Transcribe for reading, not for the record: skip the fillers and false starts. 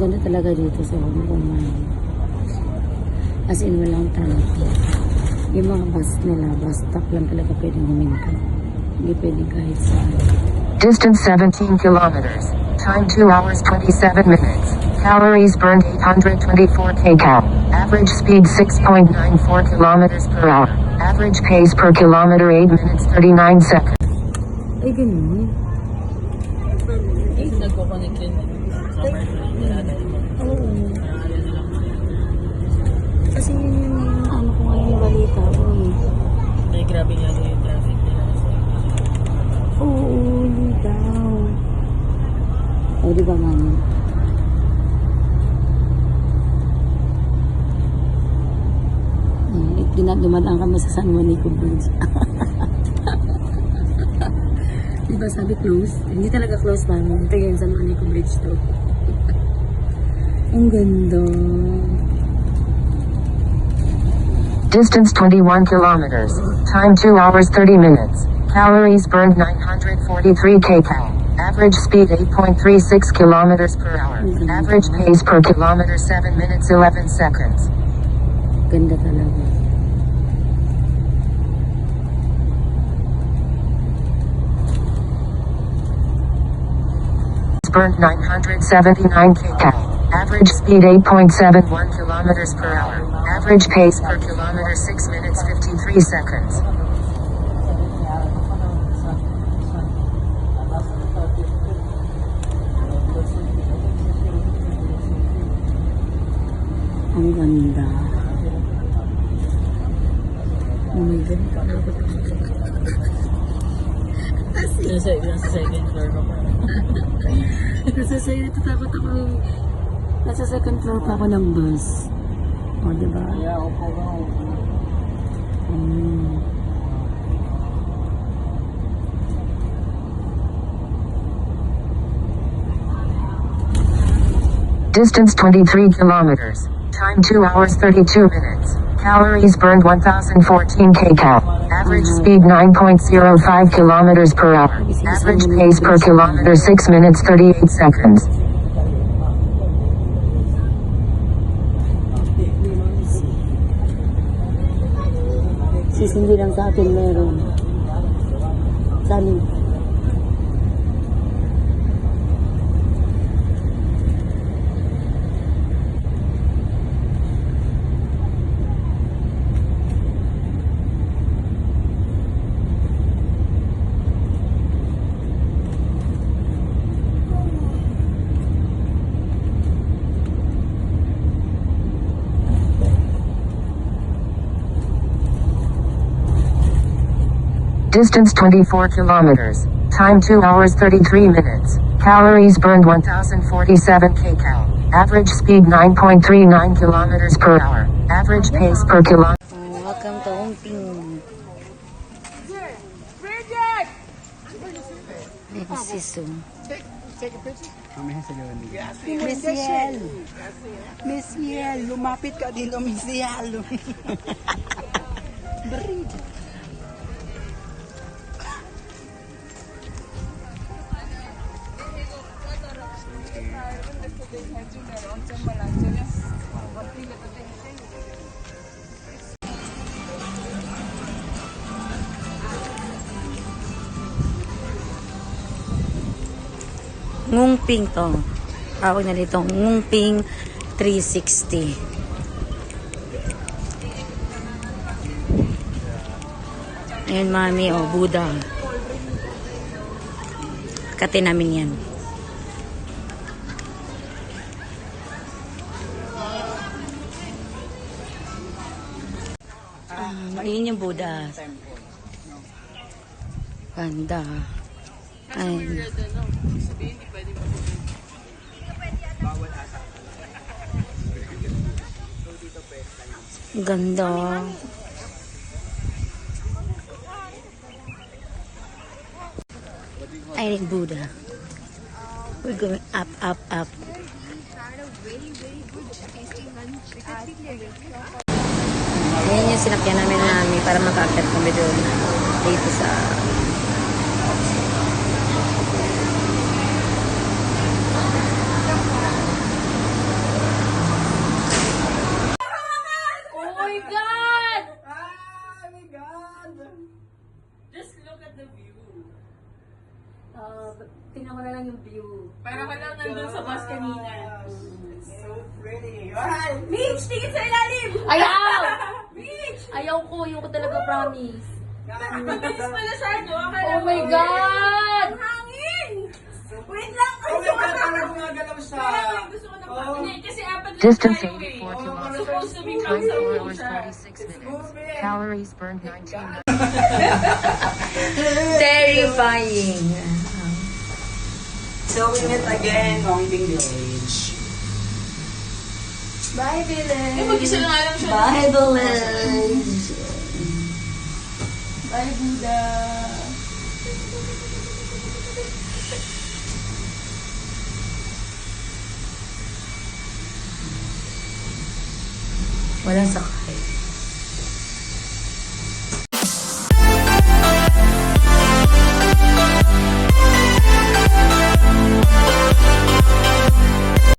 ganda talaga dito sa Hong Kong. As in, walang traffic. Yung mga bus nila, bus stop lang talaga pwedeng huminto. Hindi pwede kahit saan. Distance 17 kilometers. Time 2 hours 27 minutes. Calories burned 824 kcal. Average speed 6.94 kilometers per hour. Average pace per kilometer 8 minutes 39 seconds. Ay, ganun. Kasi nagko-connect yun. Oo. Kasi yun yung ano ko nga yung balita ko eh. Ay, grabe nga yung traffic nila. Oo, daw. O, di ba mami? Dumadaan kami sa San Juanico Bridge. Di ba sabi close? Hindi talaga close namin. Ito yung San Juanico Bridge to. Ang ganda. Distance 21 kilometers. Time 2 hours 30 minutes. Calories burned 943 kcal. Average speed 8.36 kilometers per hour. Average pace per kilometer 7 minutes 11 seconds. Ganda talaga. Burned 979 kcal. Average speed 8.71 kilometers per hour. Average pace per kilometer 6 minutes 53 seconds. Ang ganda. Oh my God. Nasa second floor ka pa. Natatakot ako. Nasa second floor pa ako ng bus. O, diba? Kaya upo ka. Distance 23 kilometers. Time 2 hours 32 minutes. Calories burned 1014 kcal. Average speed 9.05 kilometers per hour. Average pace per kilometer 6 minutes 38 seconds. Sis, hindi lang sa atin meron. Sa amin. Distance 24 kilometers. Time 2 hours 33 minutes. Calories burned 1047 kcal. Average speed 9.39 kilometers per hour. Average pace per kilometer. Welcome to Hong Kong. Sis, oh. Miss Yel. Miss Yel, lumapit ka dito, Miss Yel. Brid. Ngung Ping to. Tawag na dito, Ngung Ping 360. Ayan, mami, oh, Buddha. Kati namin yan. Ayun yung Buddha. Ganda. Ayun. Ganda. I like Buddha. We're going up, up, up. Ayan yung sinakyan namin para maka-accept kami doon dito sa tingnan mo na lang yung view. Para ka lang nandun sa bus kanina. So pretty. Alright. Mitch, tingin sa ilalim! Ayaw! Mitch! Ayaw ko talaga, promise. Mabilis pala siya, no? Oh my God! Hangin! Wait lang. Oh my God, parang gumagalaw siya. Gusto ko na Oh. Hindi, kasi apat lang Distance tayo eh. 84 kilometers. Supposed to be Time pang 4 10 hours siya. 36 minutes. Calories burned 19. Terrifying. So we met again, Longding Village. Bye, Village. Eh, mag-isa na nga lang siya. Bye, Village. Bye, Buddha. Walang sakay.